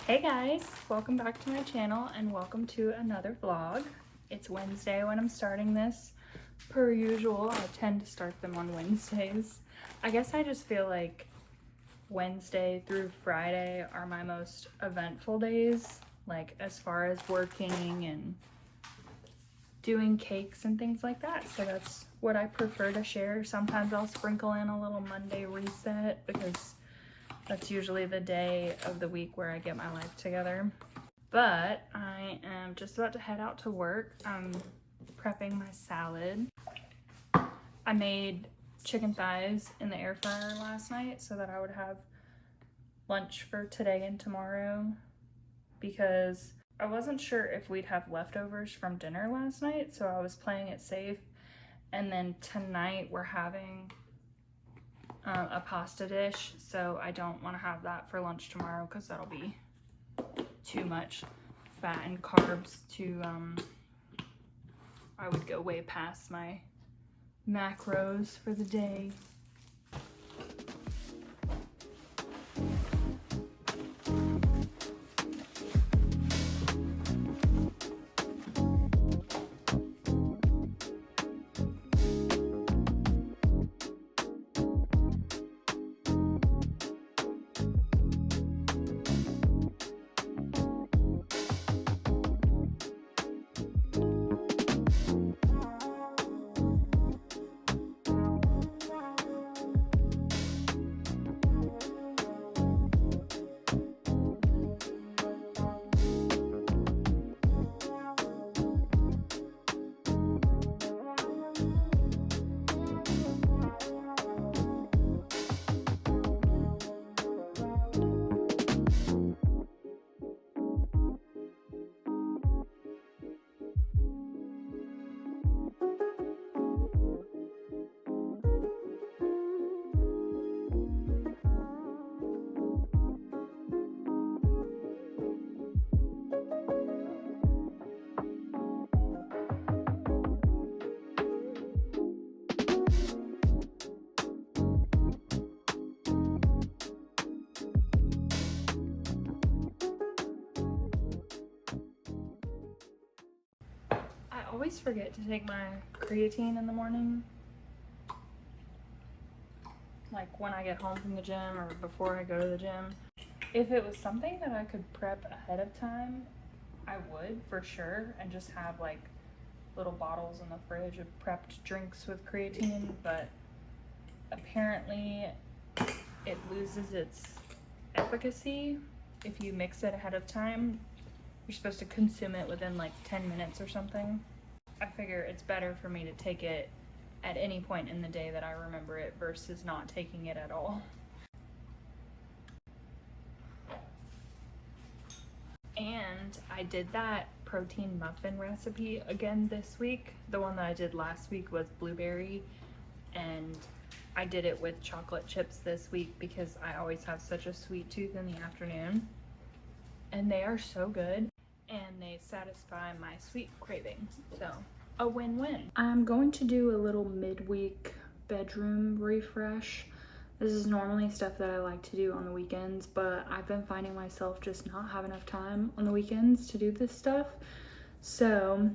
Hey guys, welcome back to my channel and welcome to another vlog. It's Wednesday when I'm starting this. Per usual, I tend to start them on Wednesdays. I guess I just feel like Wednesday through Friday are my most eventful days, like as far as working and doing cakes and things like that. So that's what I prefer to share. Sometimes I'll sprinkle in a little Monday reset because that's usually the day of the week where I get my life together. But I am just about to head out to work. I'm prepping my salad. I made chicken thighs in the air fryer last night so that I would have lunch for today and tomorrow because I wasn't sure if we'd have leftovers from dinner last night, so I was playing it safe. And then tonight we're having a pasta dish, so I don't want to have that for lunch tomorrow because that'll be too much fat and carbs to I would go way past my macros for the day. I always forget to take my creatine in the morning, like when I get home from the gym or before I go to the gym. If it was something that I could prep ahead of time, I would for sure, and just have like little bottles in the fridge of prepped drinks with creatine, but apparently it loses its efficacy if you mix it ahead of time. You're supposed to consume it within like 10 minutes or something. I figure it's better for me to take it at any point in the day that I remember it versus not taking it at all. And I did that protein muffin recipe again this week. The one that I did last week was blueberry, and I did it with chocolate chips this week because I always have such a sweet tooth in the afternoon. And they are so good and they satisfy my sweet craving. So a win-win. I'm going to do a little midweek bedroom refresh. This is normally stuff that I like to do on the weekends, but I've been finding myself just not have enough time on the weekends to do this stuff. So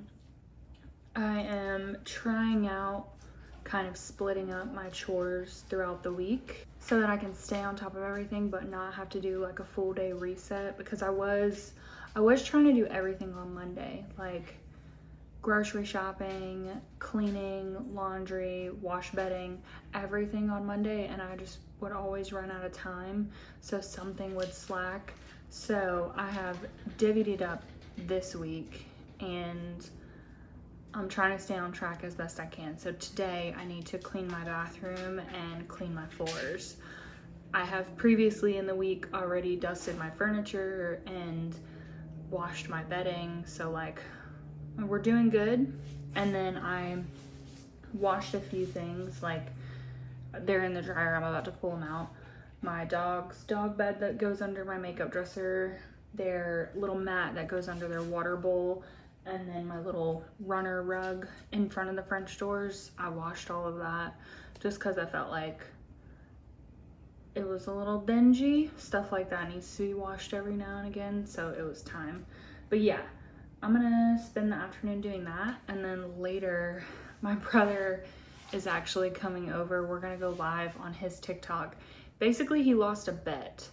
I am trying out kind of splitting up my chores throughout the week so that I can stay on top of everything but not have to do like a full day reset, because I was trying to do everything on Monday, like grocery shopping, cleaning, laundry, wash bedding, everything on Monday, and I just would always run out of time, so something would slack. So I have divvied it up this week and I'm trying to stay on track as best I can. So today I need to clean my bathroom and clean my floors. I have previously in the week already dusted my furniture and washed my bedding, so like we're doing good. And then I washed a few things, like they're in the dryer, I'm about to pull them out. My dog's dog bed that goes under my makeup dresser, their little mat that goes under their water bowl, and then my little runner rug in front of the French doors. I washed all of that just because I felt like it was a little dingy. Stuff like that needs to be washed every now and again, so it was time. But yeah, I'm gonna spend the afternoon doing that, and then later my brother is actually coming over. We're gonna go live on his TikTok. Basically, he lost a bet,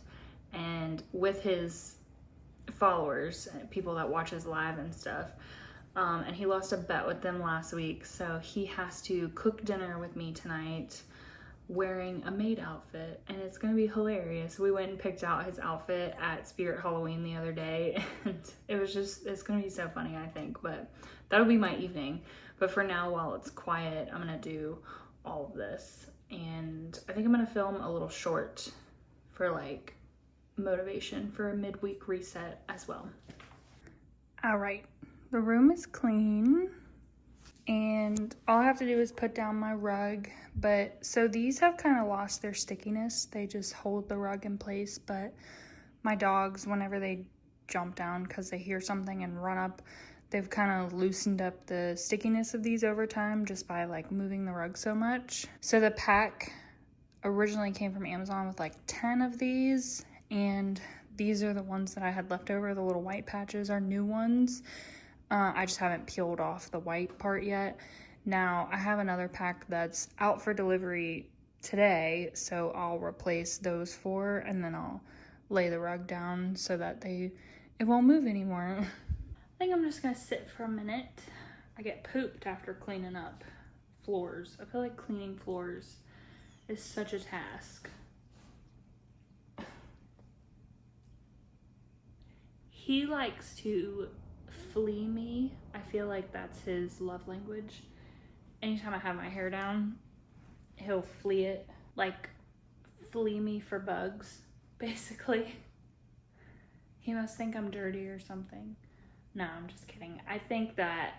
and with his followers, people that watch his live and stuff, and he lost a bet with them last week, so he has to cook dinner with me tonight wearing a maid outfit, and it's gonna be hilarious. We went and picked out his outfit at Spirit Halloween the other day, and it's gonna be so funny, I think. But that'll be my evening. But for now, while it's quiet, I'm gonna do all of this, and I think I'm gonna film a little short for like motivation for a midweek reset as well. All right, the room is clean, and all I have to do is put down my rug. But so these have kind of lost their stickiness. They just hold the rug in place, but my dogs, whenever they jump down because they hear something and run up, they've kind of loosened up the stickiness of these over time just by like moving the rug so much. So the pack originally came from Amazon with like 10 of these, and these are the ones that I had left over. The little white patches are new ones. I just haven't peeled off the white part yet. Now I have another pack that's out for delivery today, so I'll replace those 4, and then I'll lay the rug down so that it won't move anymore. I think I'm just gonna sit for a minute. I get pooped after cleaning up floors. I feel like cleaning floors is such a task. He likes to flee me. I feel like that's his love language. Anytime I have my hair down, he'll flee it. Like, flee me for bugs, basically. He must think I'm dirty or something. No, I'm just kidding. I think that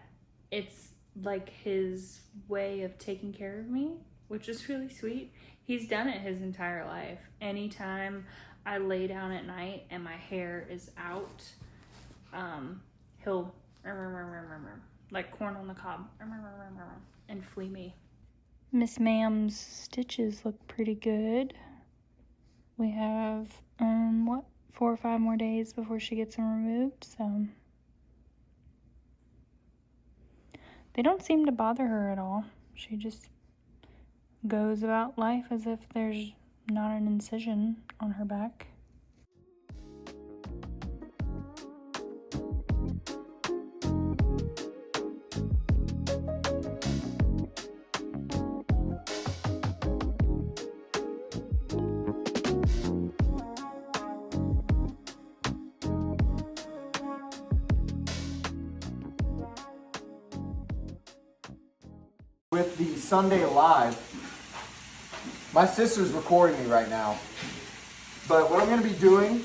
it's like his way of taking care of me, which is really sweet. He's done it his entire life. Anytime I lay down at night and my hair is out, he'll like corn on the cob and flee me. Miss Ma'am's stitches look pretty good. We have 4 or 5 more days before she gets them removed, so they don't seem to bother her at all. She just goes about life as if there's not an incision on her back. With the Sunday Live, my sister's recording me right now, but what I'm going to be doing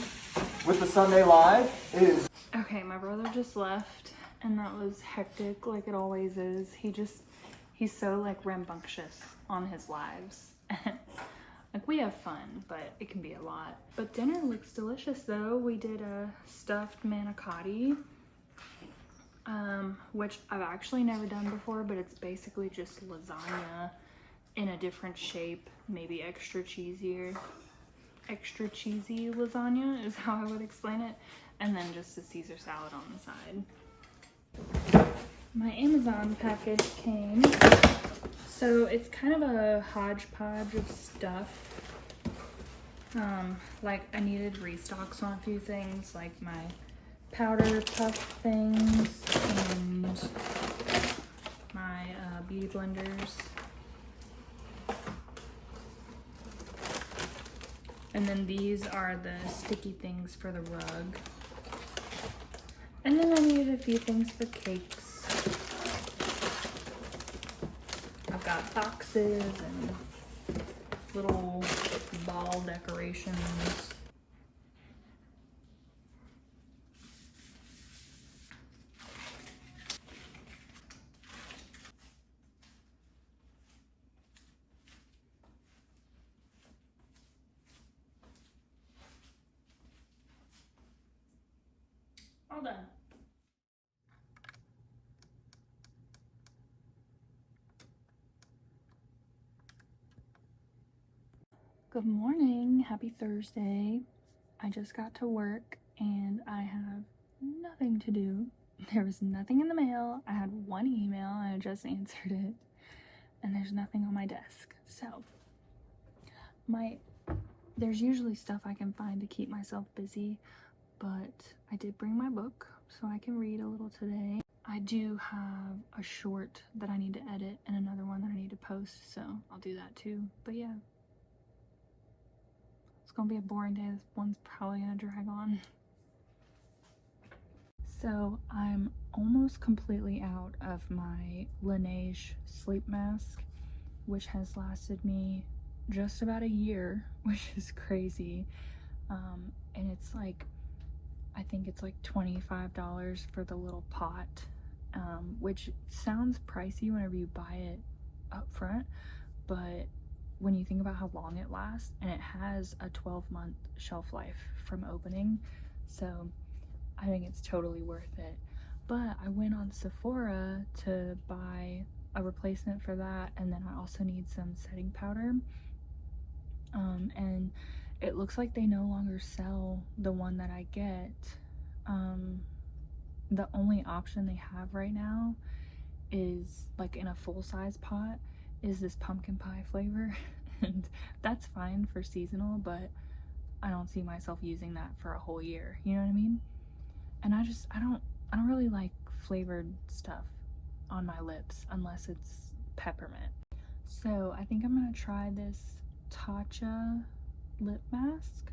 with the Sunday Live is... Okay, my brother just left, and that was hectic like it always is. He's so like rambunctious on his lives. Like, we have fun, but it can be a lot. But dinner looks delicious though. We did a stuffed manicotti, which I've actually never done before, but it's basically just lasagna in a different shape, maybe extra cheesy lasagna is how I would explain it, and then just a Caesar salad on the side. My Amazon package came, so it's kind of a hodgepodge of stuff. Like, I needed restocks on a few things, like my powder puff things and my beauty blenders. And then these are the sticky things for the rug. And then I needed a few things for cakes. I've got boxes and little ball decorations. All done. Good morning, happy Thursday. I just got to work and I have nothing to do. There was nothing in the mail. I had one email and I just answered it, and there's nothing on my desk. So there's usually stuff I can find to keep myself busy, but I did bring my book so I can read a little today. I do have a short that I need to edit and another one that I need to post, so I'll do that too. But yeah, it's gonna be a boring day. This one's probably gonna drag on. So I'm almost completely out of my Laneige sleep mask, which has lasted me just about a year, which is crazy. And it's like, I think it's like $25 for the little pot, which sounds pricey whenever you buy it up front, but when you think about how long it lasts, and it has a 12-month shelf life from opening, so I think it's totally worth it. But I went on Sephora to buy a replacement for that, and then I also need some setting powder, and it looks like they no longer sell the one that I get. The only option they have right now is like in a full-size pot is this pumpkin pie flavor and that's fine for seasonal, but I don't see myself using that for a whole year, you know what I mean? And I don't really like flavored stuff on my lips unless it's peppermint. So I think I'm gonna try this Tatcha lip mask.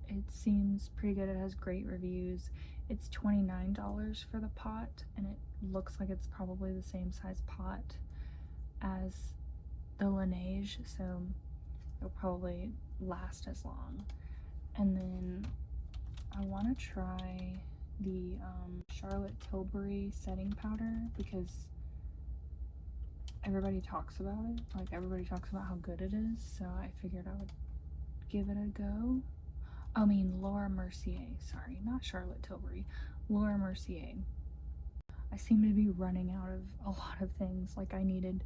It seems pretty good. It has great reviews. It's $29 for the pot, and it looks like it's probably the same size pot as the Laneige, so it'll probably last as long. And then I want to try the Charlotte Tilbury setting powder because everybody talks about it. Like, everybody talks about how good it is, so I figured I would give it a go. I mean, Laura Mercier, sorry, not Charlotte Tilbury, Laura Mercier. I seem to be running out of a lot of things. Like, I needed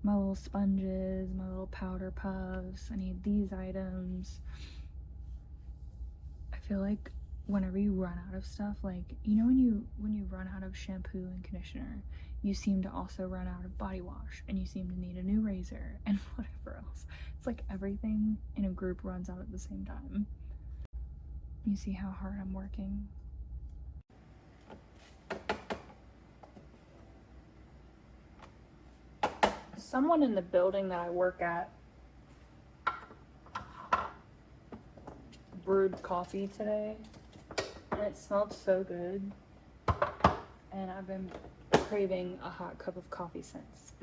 my little sponges, my little powder puffs, I need these items. I feel like whenever you run out of stuff, like, you know, when you run out of shampoo and conditioner, you seem to also run out of body wash, and you seem to need a new razor and whatever else. It's like everything in a group runs out at the same time. You see how hard I'm working? Someone in the building that I work at brewed coffee today, and it smelled so good, and I've been craving a hot cup of coffee since.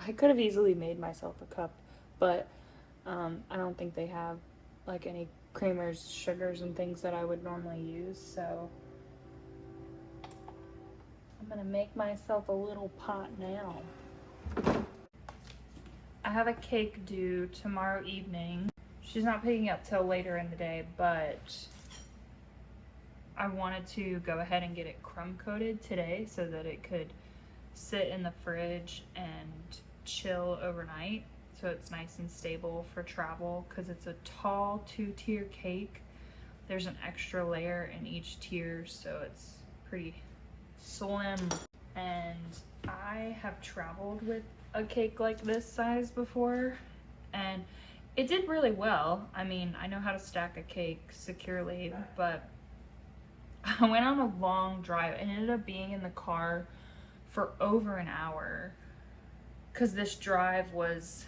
I could have easily made myself a cup, but I don't think they have like any creamers, sugars, and things that I would normally use, so I'm gonna make myself a little pot now. I have a cake due tomorrow evening. She's not picking up till later in the day, but I wanted to go ahead and get it crumb coated today so that it could sit in the fridge and chill overnight, so it's nice and stable for travel, because it's a tall 2-tier cake. There's an extra layer in each tier, so it's pretty slim. And I have traveled with a cake like this size before, and it did really well. I mean, I know how to stack a cake securely, but I went on a long drive and ended up being in the car for over an hour, because this drive was,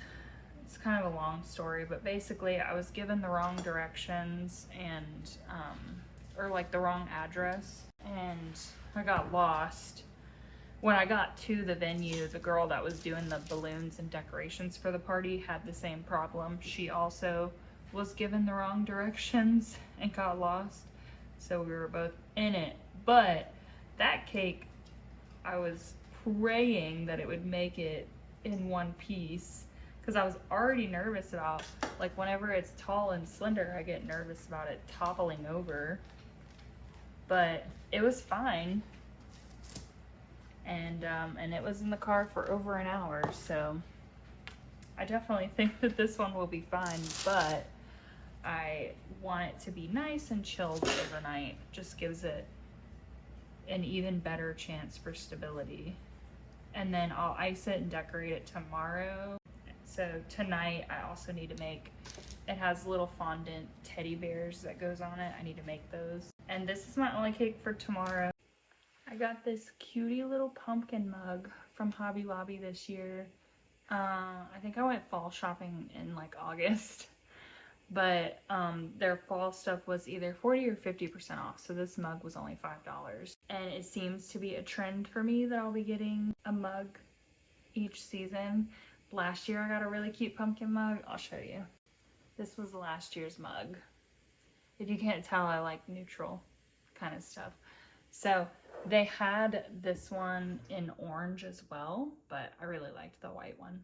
it's kind of a long story, but basically I was given the wrong directions and or like the wrong address, and I got lost. When I got to the venue, the girl that was doing the balloons and decorations for the party had the same problem. She also was given the wrong directions and got lost, so we were both in it. But that cake, I was praying that it would make it in one piece, because I was already nervous about, like, whenever it's tall and slender, I get nervous about it toppling over. But it was fine, and it was in the car for over an hour, so I definitely think that this one will be fine, but I want it to be nice and chilled overnight. Just gives it an even better chance for stability. And then I'll ice it and decorate it tomorrow. So tonight I also need to make, it has little fondant teddy bears that goes on it. I need to make those. And this is my only cake for tomorrow. I got this cutie little pumpkin mug from Hobby Lobby this year. I think I went fall shopping in like August, but their fall stuff was either 40 or 50% off. So this mug was only $5. And it seems to be a trend for me that I'll be getting a mug each season. Last year I got a really cute pumpkin mug. I'll show you. This was last year's mug. If you can't tell, I like neutral kind of stuff. So they had this one in orange as well, but I really liked the white one.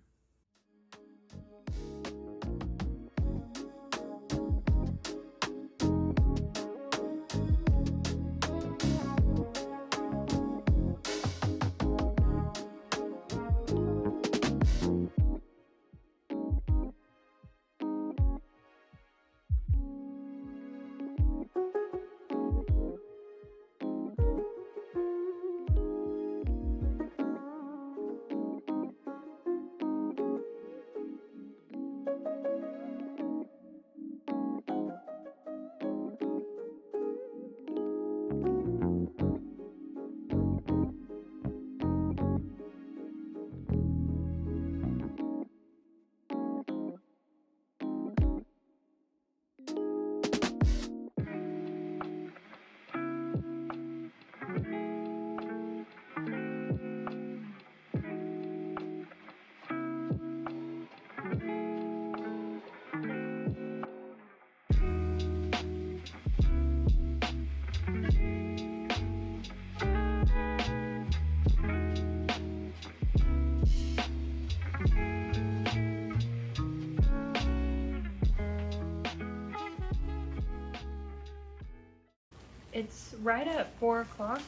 It's right at 4 o'clock,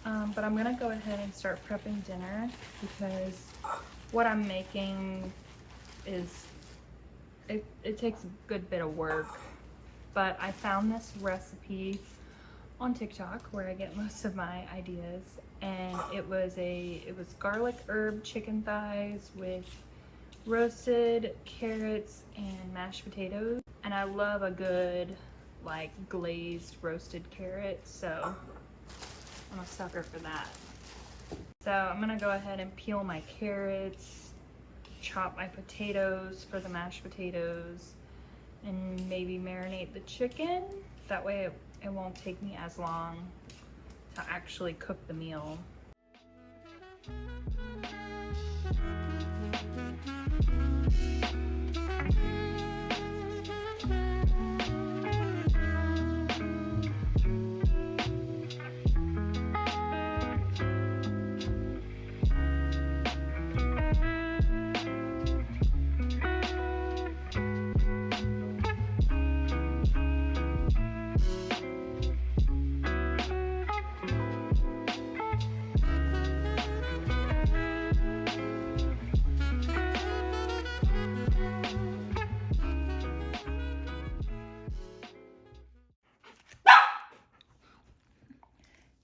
but I'm gonna go ahead and start prepping dinner because what I'm making is, it takes a good bit of work. But I found this recipe on TikTok where I get most of my ideas, and it was garlic herb chicken thighs with roasted carrots and mashed potatoes. And I love a good like glazed roasted carrot, so I'm a sucker for that. So I'm gonna go ahead and peel my carrots, chop my potatoes for the mashed potatoes, and maybe marinate the chicken. That way it won't take me as long to actually cook the meal.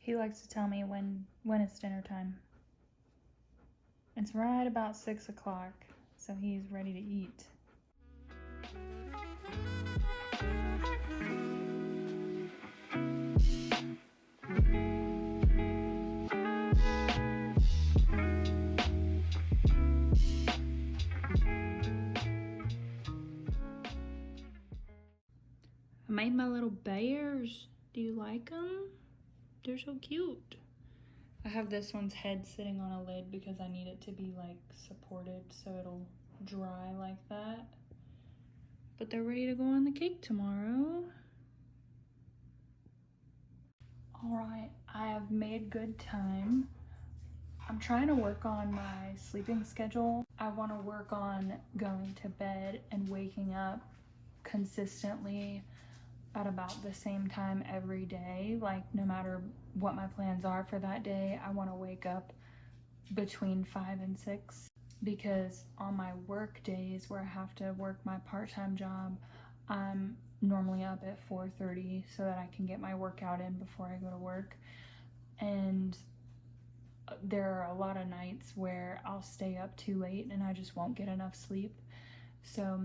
He likes to tell me when it's dinner time. It's right about 6 o'clock, so he's ready to eat. I made my little bears. Do you like them? They're so cute. I have this one's head sitting on a lid because I need it to be like supported so it'll dry like that. But they're ready to go on the cake tomorrow. All right, I have made good time. I'm trying to work on my sleeping schedule. I want to work on going to bed and waking up consistently at about the same time every day. Like no matter what my plans are for that day, I want to wake up between 5 and 6. because on my work days where I have to work my part-time job, I'm normally up at 4:30 so that I can get my workout in before I go to work. And there are a lot of nights where I'll stay up too late and I just won't get enough sleep. So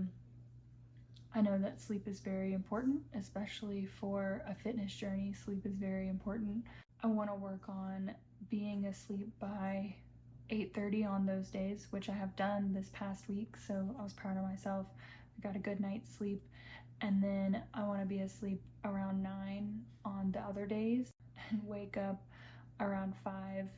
I know that sleep is very important, especially for a fitness journey. Sleep is very important. I want to work on being asleep by 8:30 on those days, which I have done this past week, so I was proud of myself. I got a good night's sleep. And then I want to be asleep around 9 on the other days and wake up around 5,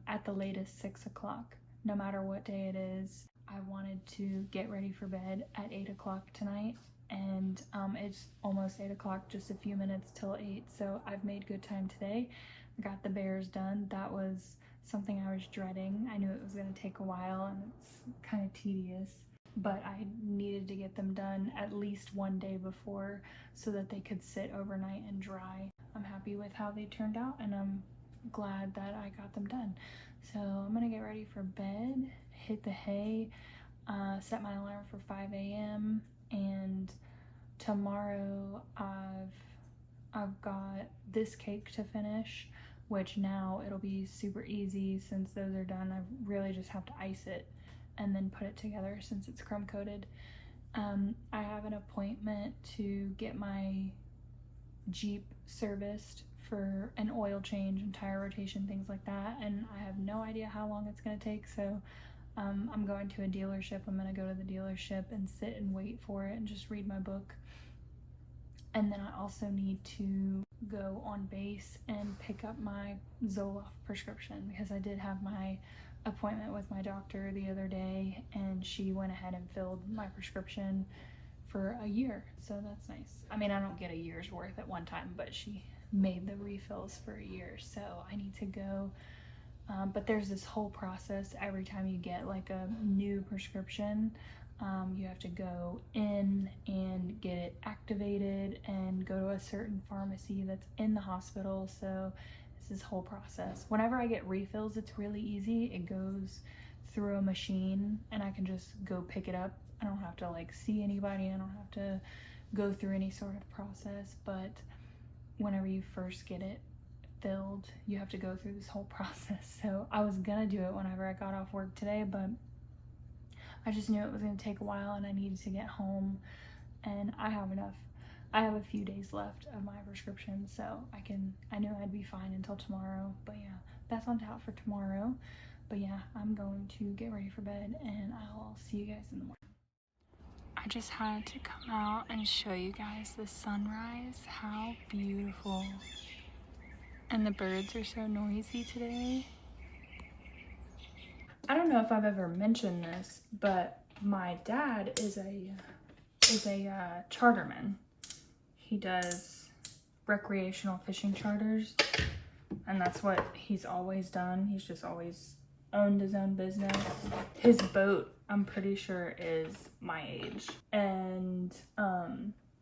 at the latest 6 o'clock, no matter what day it is. I wanted to get ready for bed at 8 o'clock tonight, and it's almost 8 o'clock, just a few minutes till 8, so I've made good time today. I got the bears done. That was something I was dreading. I knew it was going to take a while, and it's kind of tedious, but I needed to get them done at least one day before so that they could sit overnight and dry. I'm happy with how they turned out, and I'm glad that I got them done. So I'm gonna get ready for bed, hit the hay, set my alarm for 5 a.m. and tomorrow I've got this cake to finish, which now it'll be super easy since those are done. I really just have to ice it and then put it together since it's crumb coated. I have an appointment to get my Jeep serviced for an oil change and tire rotation, things like that, and I have no idea how long it's going to take, so I'm going to a dealership. I'm going to go to the dealership and sit and wait for it and just read my book. And then I also need to go on base and pick up my Zoloft prescription, because I did have my appointment with my doctor the other day and she went ahead and filled my prescription for a year, so that's nice. I mean, I don't get a year's worth at one time, but she made the refills for a year, so I need to go. But there's this whole process every time you get like a new prescription. You have to go in and get it activated and go to a certain pharmacy that's in the hospital, so it's this whole process. Whenever I get refills, it's really easy. It goes through a machine and I can just go pick it up. I don't have to like see anybody, I don't have to go through any sort of process. But whenever you first get it filled, you have to go through this whole process. So I was gonna do it whenever I got off work today, but I just knew it was gonna take a while and I needed to get home, and I have a few days left of my prescription, so I knew I'd be fine until tomorrow. But yeah, that's on tap for tomorrow. But yeah, I'm going to get ready for bed and I'll see you guys in the morning. I just had to come out and show you guys the sunrise. How beautiful. And the birds are so noisy today. I don't know if I've ever mentioned this, but my dad is a charterman. He does recreational fishing charters, and that's what he's always done. He's just always owned his own business. His boat, I'm pretty sure, is my age. And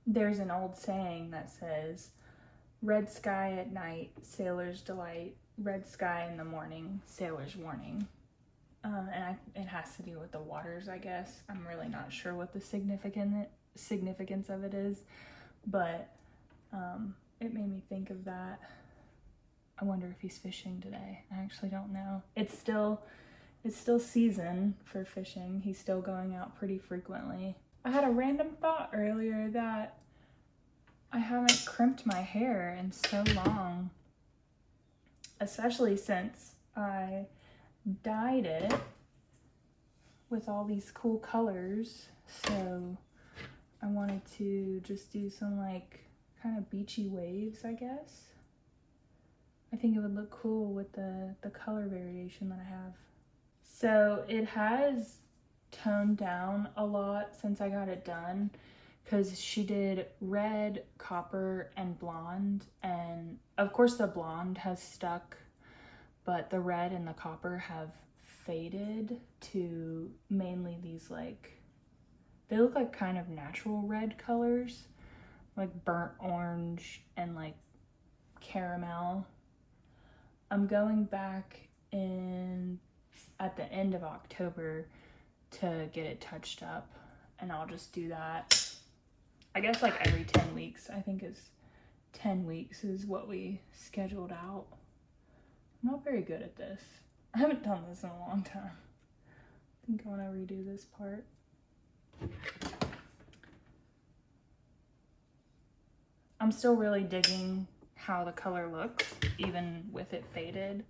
there's an old saying that says, red sky at night, sailor's delight, red sky in the morning, sailor's warning. It has to do with the waters, I guess. I'm really not sure what the significance of it is, but it made me think of that. I wonder if he's fishing today. I actually don't know. It's still season for fishing. He's still going out pretty frequently. I had a random thought earlier that I haven't crimped my hair in so long, especially since I dyed it with all these cool colors. So I wanted to just do some like kind of beachy waves, I guess. I think it would look cool with the color variation that I have. So it has toned down a lot since I got it done, because she did red, copper, and blonde, and of course the blonde has stuck, but the red and the copper have faded to mainly these like, they look like kind of natural red colors, like burnt orange and like caramel. I'm going back in at the end of October to get it touched up, and I'll just do that. I guess like every 10 weeks. I think is 10 weeks is what we scheduled out. I'm not very good at this. I haven't done this in a long time. I think I want to redo this part. I'm still really digging how the color looks, even with it faded.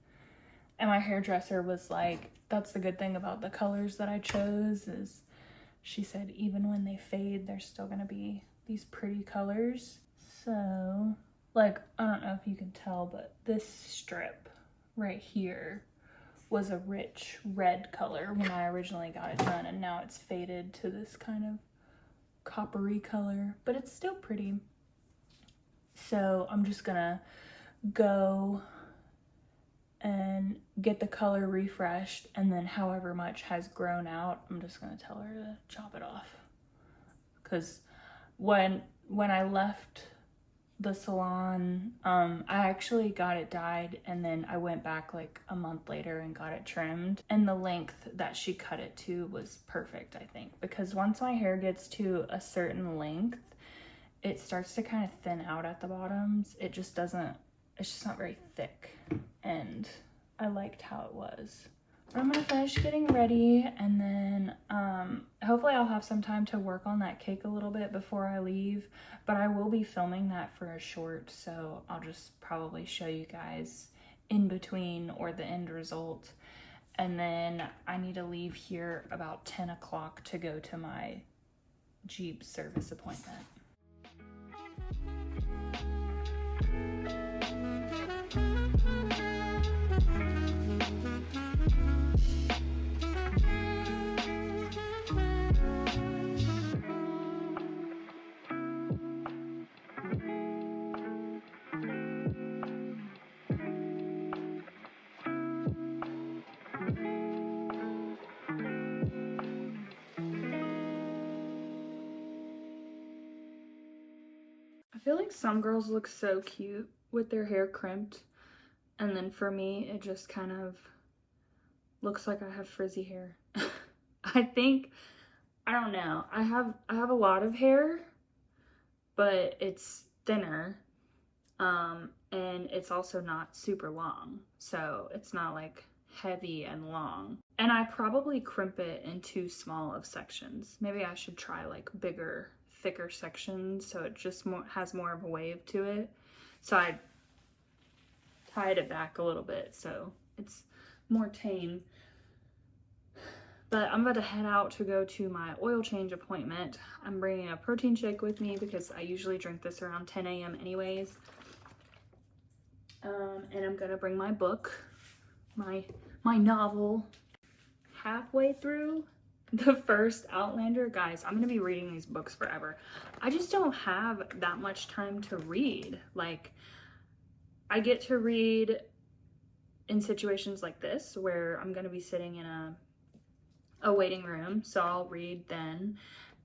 And my hairdresser was like, that's the good thing about the colors that I chose, is she said even when they fade, there's still gonna be these pretty colors. So, like, I don't know if you can tell, but this strip right here was a rich red color when I originally got it done, and now it's faded to this kind of coppery color, but it's still pretty. So I'm just gonna go and get the color refreshed, and then however much has grown out, I'm just gonna tell her to chop it off. Because when I left the salon, I actually got it dyed, and then I went back like a month later and got it trimmed, and the length that she cut it to was perfect, I think, because once my hair gets to a certain length, it starts to kind of thin out at the bottoms. It's just not very thick, and I liked how it was. But I'm gonna finish getting ready, and then hopefully I'll have some time to work on that cake a little bit before I leave, but I will be filming that for a short, so I'll just probably show you guys in between or the end result. And then I need to leave here about 10 o'clock to go to my Jeep service appointment. I feel like some girls look so cute with their hair crimped, and then for me it just kind of looks like I have frizzy hair. I don't know, I have a lot of hair, but it's thinner, and it's also not super long, so it's not like heavy and long. And I probably crimp it in too small of sections. Maybe I should try like bigger, thicker sections so it just has more of a wave to it. So I tied it back a little bit so it's more tame. But I'm about to head out to go to my oil change appointment. I'm bringing a protein shake with me because I usually drink this around 10 a.m. anyways. And I'm gonna bring my book, my novel. Halfway through the first Outlander. Guys, I'm gonna be reading these books forever. I just don't have that much time to read. Like, I get to read in situations like this where I'm gonna be sitting in a waiting room, so I'll read then.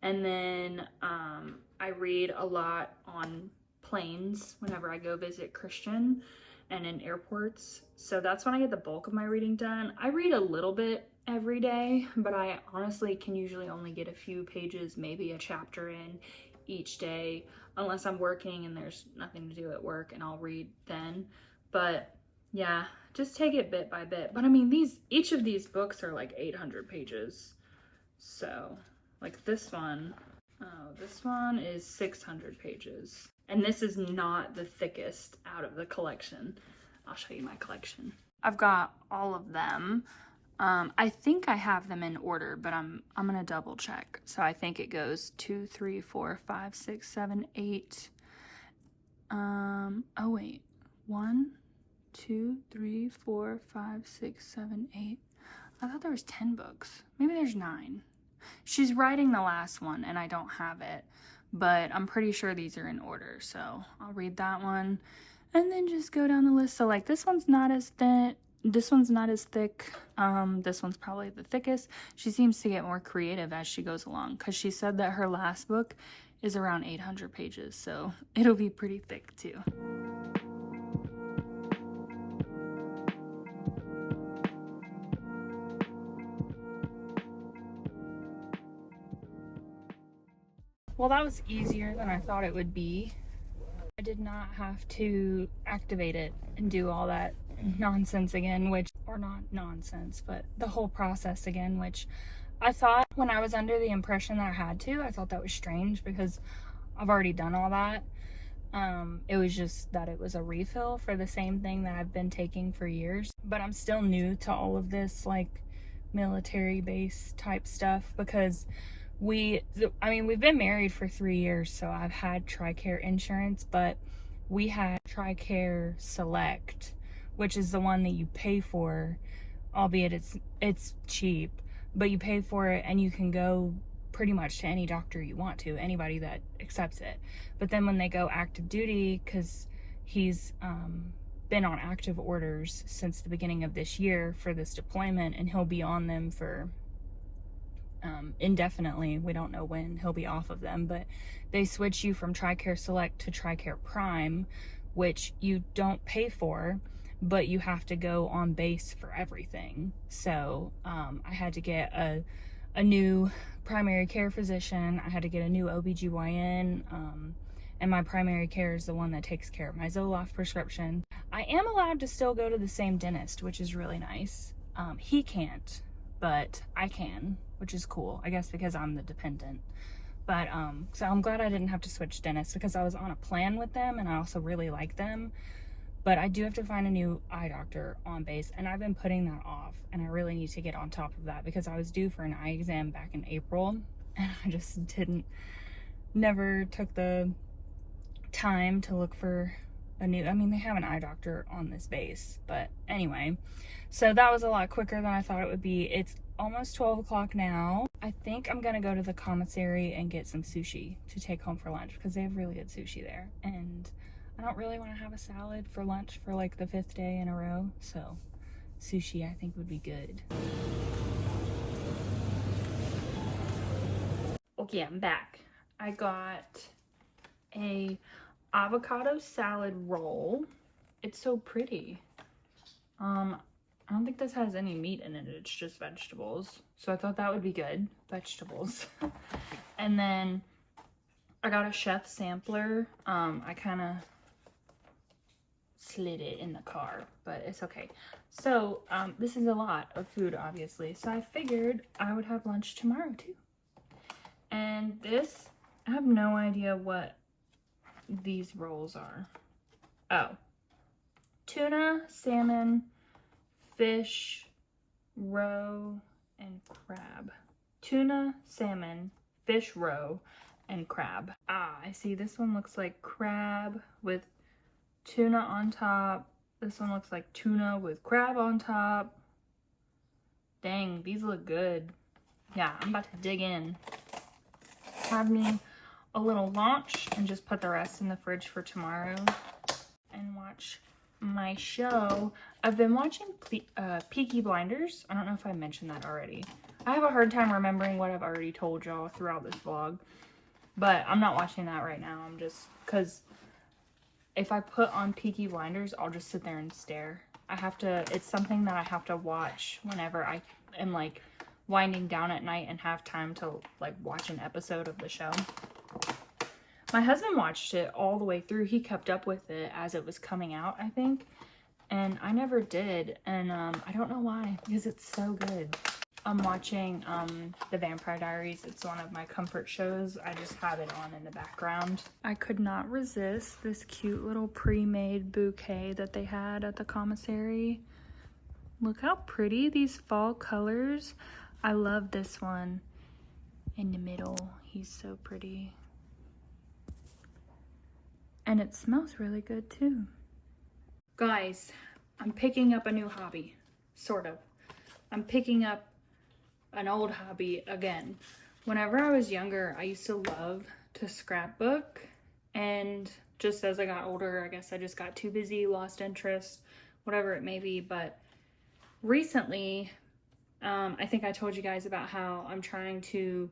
And then I read a lot on planes whenever I go visit Christian and in airports. So that's when I get the bulk of my reading done. I read a little bit every day, but I honestly can usually only get a few pages, maybe a chapter in each day, unless I'm working and there's nothing to do at work, and I'll read then. But yeah, just take it bit by bit. But I mean, each of these books are like 800 pages. So like this one is 600 pages. And this is not the thickest out of the collection. I'll show you my collection. I've got all of them. I think I have them in order, but I'm gonna double check. So I think it goes 2, 3, 4, 5, 6, 7, 8. Oh wait, 1, 2, 3, 4, 5, 6, 7, 8. I thought there was 10 books. Maybe there's 9. She's writing the last one and I don't have it, but I'm pretty sure these are in order. So I'll read that one and then just go down the list. So like this one's not as thin. This one's not as thick. This one's probably the thickest. She seems to get more creative as she goes along, because she said that her last book is around 800 pages, so it'll be pretty thick too. Well, that was easier than I thought it would be. I did not have to activate it and do all that nonsense again, or not nonsense, but the whole process again, which I thought when I was under the impression that I had to, I thought that was strange because I've already done all that. It was just that it was a refill for the same thing that I've been taking for years. But I'm still new to all of this, like, military base type stuff because we've been married for 3 years, so I've had TRICARE insurance, but we had TRICARE Select, which is the one that you pay for, albeit it's cheap, but you pay for it and you can go pretty much to any doctor you want to, anybody that accepts it. But then when they go active duty, because he's been on active orders since the beginning of this year for this deployment, and he'll be on them for indefinitely. We don't know when he'll be off of them, but they switch you from TRICARE Select to TRICARE Prime, which you don't pay for, but you have to go on base for everything. So I had to get a new primary care physician, I had to get a new OBGYN, and my primary care is the one that takes care of my Zoloft prescription. I am allowed to still go to the same dentist, which is really nice. He can't, but I can, which is cool, I guess because I'm the dependent. But so I'm glad I didn't have to switch dentists because I was on a plan with them and I also really like them. But I do have to find a new eye doctor on base, and I've been putting that off, and I really need to get on top of that because I was due for an eye exam back in April and I just never took the time to look for a new, they have an eye doctor on this base, but anyway, so that was a lot quicker than I thought it would be. It's almost 12 o'clock now. I think I'm gonna go to the commissary and get some sushi to take home for lunch because they have really good sushi there, and I don't really want to have a salad for lunch for like the 5th day in a row, so sushi I think would be good. Okay, I'm back. I got a avocado salad roll. It's so pretty. I don't think this has any meat in it, it's just vegetables. So I thought that would be good, vegetables. And then I got a chef sampler. I kind of slid it in the car, but it's okay. So this is a lot of food, obviously, so I figured I would have lunch tomorrow too. And this, I have no idea what these rolls are. Oh, tuna, salmon, fish, roe, and crab. Tuna, salmon, fish, roe, and crab. Ah, I see. This one looks like crab with tuna on top. This one looks like tuna with crab on top. Dang, these look good. Yeah, I'm about to dig in. Have me a little lunch and just put the rest in the fridge for tomorrow and watch my show. I've been watching Peaky Blinders. I don't know if I mentioned that already. I have a hard time remembering what I've already told y'all throughout this vlog, but I'm not watching that right now. I'm just, because if I put on Peaky Blinders, I'll just sit there and stare. It's something that I have to watch whenever I am like winding down at night and have time to like watch an episode of the show. My husband watched it all the way through. He kept up with it as it was coming out, I think. And I never did. And I don't know why, because it's so good. I'm watching The Vampire Diaries. It's one of my comfort shows. I just have it on in the background. I could not resist this cute little pre-made bouquet that they had at the commissary. Look how pretty these fall colors. I love this one in the middle. He's so pretty. And it smells really good too. Guys, I'm picking up a new hobby, sort of. I'm picking up an old hobby again. Whenever I was younger, I used to love to scrapbook, and just as I got older, I guess I just got too busy, lost interest, whatever it may be. But recently, I think I told you guys about how I'm trying to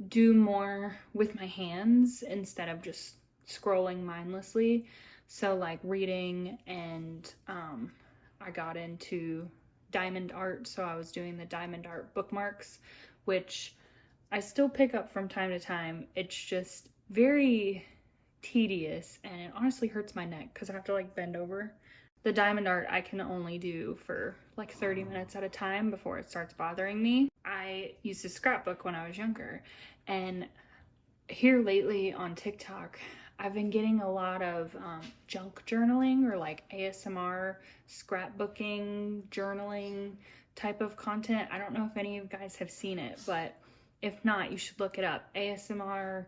do more with my hands instead of just scrolling mindlessly. So like reading, and I got into diamond art, so I was doing the diamond art bookmarks, which I still pick up from time to time. It's just very tedious, and it honestly hurts my neck because I have to like bend over. The diamond art I can only do for like 30 minutes at a time before it starts bothering me. I used to scrapbook when I was younger, and here lately on TikTok, I've been getting a lot of junk journaling or like ASMR scrapbooking journaling type of content. I don't know if any of you guys have seen it, but if not, you should look it up. ASMR,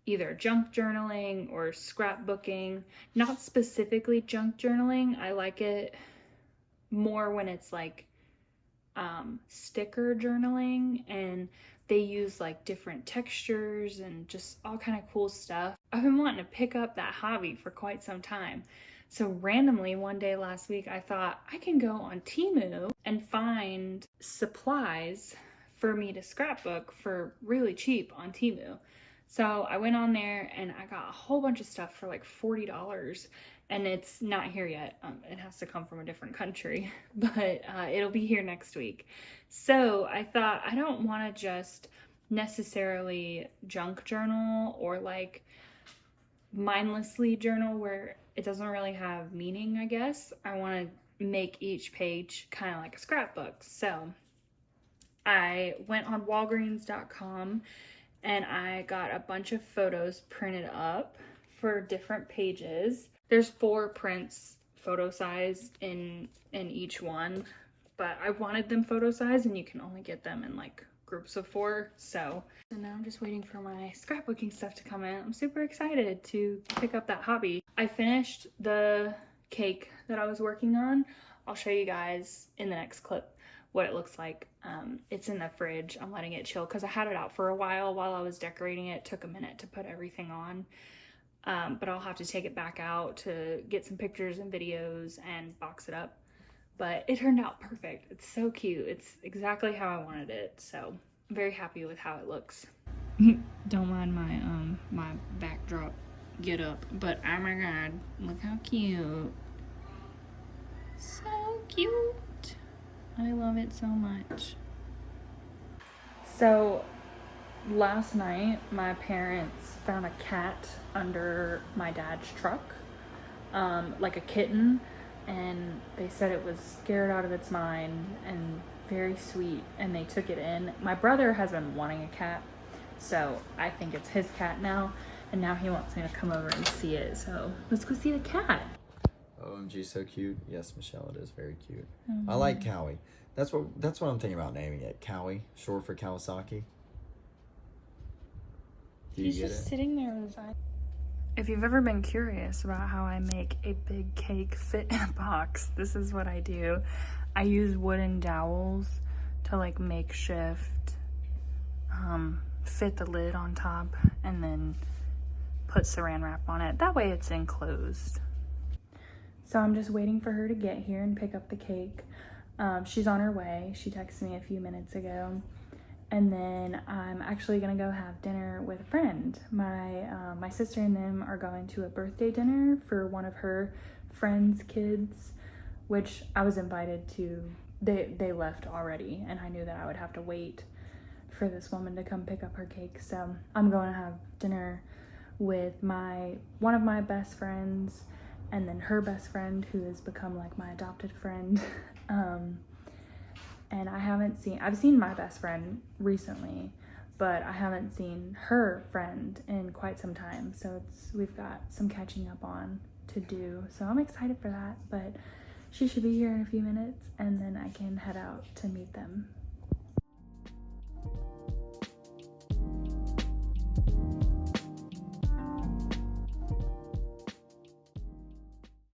either junk journaling or scrapbooking. Not specifically junk journaling. I like it more when it's like sticker journaling, and they use like different textures and just all kind of cool stuff. I've been wanting to pick up that hobby for quite some time. So randomly one day last week, I thought I can go on Temu and find supplies for me to scrapbook for really cheap on Temu. So I went on there and I got a whole bunch of stuff for like $40, and it's not here yet. It has to come from a different country, but it'll be here next week. So I thought, I don't want to just necessarily junk journal or like mindlessly journal where it doesn't really have meaning, I guess. I want to make each page kind of like a scrapbook. So I went on Walgreens.com and I got a bunch of photos printed up for different pages. There's 4 prints photo size in each one, but I wanted them photo size, and you can only get them in like groups of 4. So now I'm just waiting for my scrapbooking stuff to come in. I'm super excited to pick up that hobby. I finished the cake that I was working on. I'll show you guys in the next clip what it looks like. It's in the fridge. I'm letting it chill because I had it out for a while I was decorating it. It took a minute to put everything on. But I'll have to take it back out to get some pictures and videos and box it up. But it turned out perfect. It's so cute. It's exactly how I wanted it. So I'm very happy with how it looks. Don't mind my my backdrop get up, but oh my god, look how cute. So cute. I love it so much. So last night, my parents found a cat under my dad's truck, like a kitten, and they said it was scared out of its mind and very sweet, and they took it in. My brother has been wanting a cat, so I think it's his cat now, and now he wants me to come over and see it, so let's go see the cat. OMG, so cute. Yes, Michelle, it is very cute. I like Cowie. That's what I'm thinking about naming it. Cowie, short for Kawasaki. Do you He's get just it? sitting there with his eyes. If you've ever been curious about how I make a big cake fit in a box, this is what I do. I use wooden dowels to like makeshift fit the lid on top, and then put saran wrap on it. That way it's enclosed. So I'm just waiting for her to get here and pick up the cake. She's on her way. She texted me a few minutes ago. And then I'm actually gonna go have dinner with a friend. My sister and them are going to a birthday dinner for one of her friend's kids, which I was invited to. They left already, and I knew that I would have to wait for this woman to come pick up her cake. So I'm going to have dinner with one of my best friends, and then her best friend, who has become like my adopted friend. And I've seen my best friend recently, but I haven't seen her friend in quite some time. So we've got some catching up on to do. So I'm excited for that, but she should be here in a few minutes, and then I can head out to meet them.